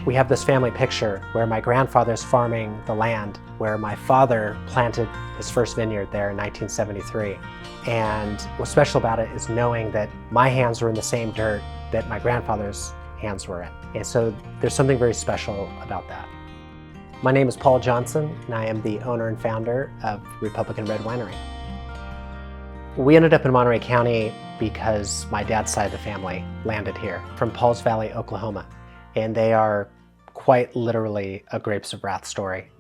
We have this family picture where my grandfather's farming the land where my father planted his first vineyard there in 1973. And what's special about it is knowing that my hands were in the same dirt that my grandfather's hands were in. And so there's something very special about that. My name is Paul Johnson, and I am the owner and founder of Republican Red Winery. We ended up in Monterey County because my dad's side of the family landed here from Pauls Valley, Oklahoma. And they are quite literally a grapes of wrath story.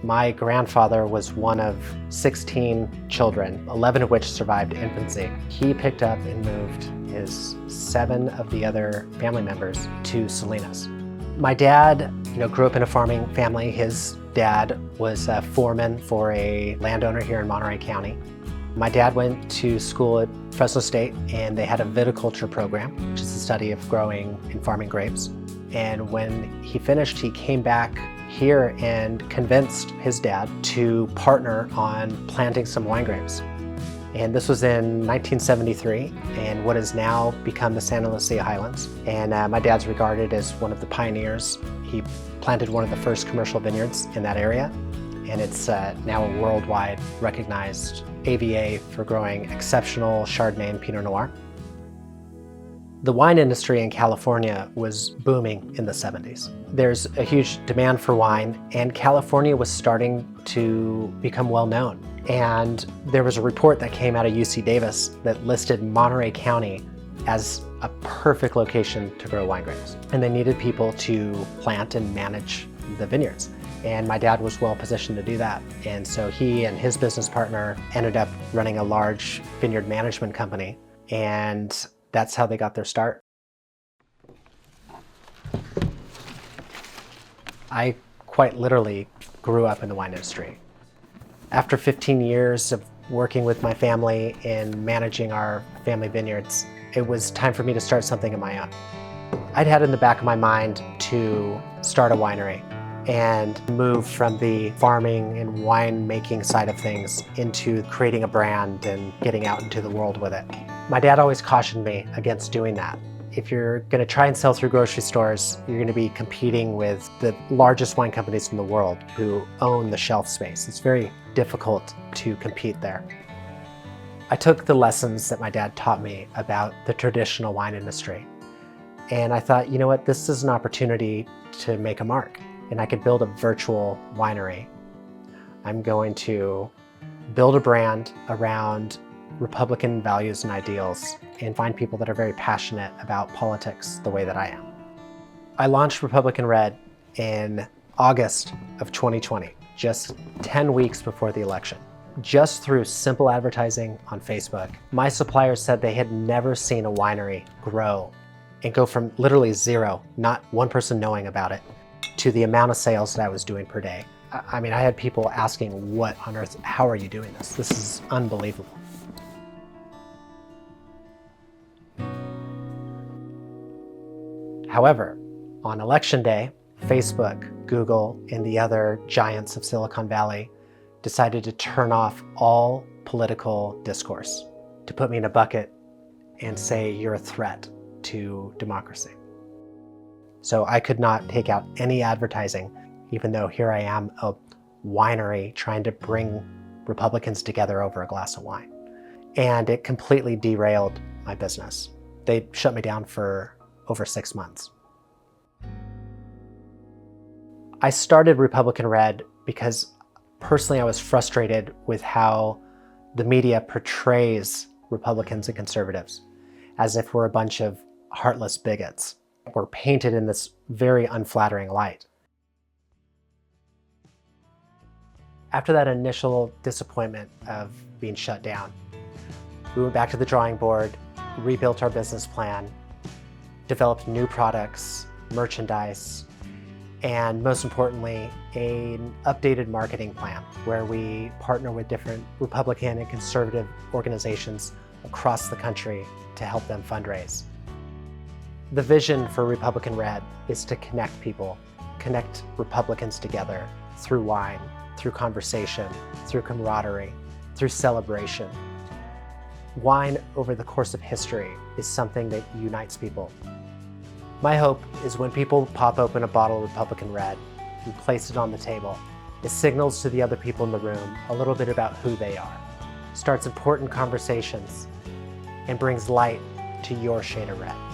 My grandfather was one of 16 children, 11 of which survived infancy. He picked up and moved his 7 of the other family members to Salinas. My dad, grew up in a farming family. His dad was a foreman for a landowner here in Monterey County. My dad went to school at Fresno State, and they had a viticulture program, which is the study of growing and farming grapes. And when he finished, he came back here and convinced his dad to partner on planting some wine grapes. And this was in 1973, and what has now become the Santa Lucia Highlands. And my dad's regarded as one of the pioneers. He planted one of the first commercial vineyards in that area, and it's now a worldwide recognized AVA for growing exceptional Chardonnay and Pinot Noir. The wine industry in California was booming in the 70s. There's a huge demand for wine, and California was starting to become well known. And there was a report that came out of UC Davis that listed Monterey County as a perfect location to grow wine grapes. And they needed people to plant and manage the vineyards. And my dad was well positioned to do that. And so he and his business partner ended up running a large vineyard management company. And that's how they got their start. I quite literally grew up in the wine industry. After 15 years of working with my family and managing our family vineyards, it was time for me to start something of my own. I'd had in the back of my mind to start a winery and move from the farming and winemaking side of things into creating a brand and getting out into the world with it. My dad always cautioned me against doing that. If you're going to try and sell through grocery stores, you're going to be competing with the largest wine companies in the world who own the shelf space. It's very difficult to compete there. I took the lessons that my dad taught me about the traditional wine industry, and I thought, you know what, this is an opportunity to make a mark, and I could build a virtual winery. I'm going to build a brand around Republican values and ideals and find people that are very passionate about politics the way that I am. I launched Republican Red in August of 2020, just 10 weeks before the election. Just through simple advertising on Facebook, my suppliers said they had never seen a winery grow and go from literally zero, not one person knowing about it, to the amount of sales that I was doing per day. I mean, I had people asking, what on earth, how are you doing this? This is unbelievable. However, on election day, Facebook, Google, and the other giants of Silicon Valley decided to turn off all political discourse, to put me in a bucket and say you're a threat to democracy. So I could not take out any advertising, even though here I am, a winery trying to bring Republicans together over a glass of wine. And it completely derailed my business. They shut me down for over 6 months. I started Republican Red because personally I was frustrated with how the media portrays Republicans and conservatives as if we're a bunch of heartless bigots. We're painted in this very unflattering light. After that initial disappointment of being shut down, we went back to the drawing board, rebuilt our business plan, developed new products, merchandise, and most importantly, an updated marketing plan where we partner with different Republican and conservative organizations across the country to help them fundraise. The vision for Republican Red is to connect people, connect Republicans together through wine, through conversation, through camaraderie, through celebration. Wine over the course of history is something that unites people. My hope is when people pop open a bottle of Republican Red and place it on the table, it signals to the other people in the room a little bit about who they are, starts important conversations, and brings light to your shade of red.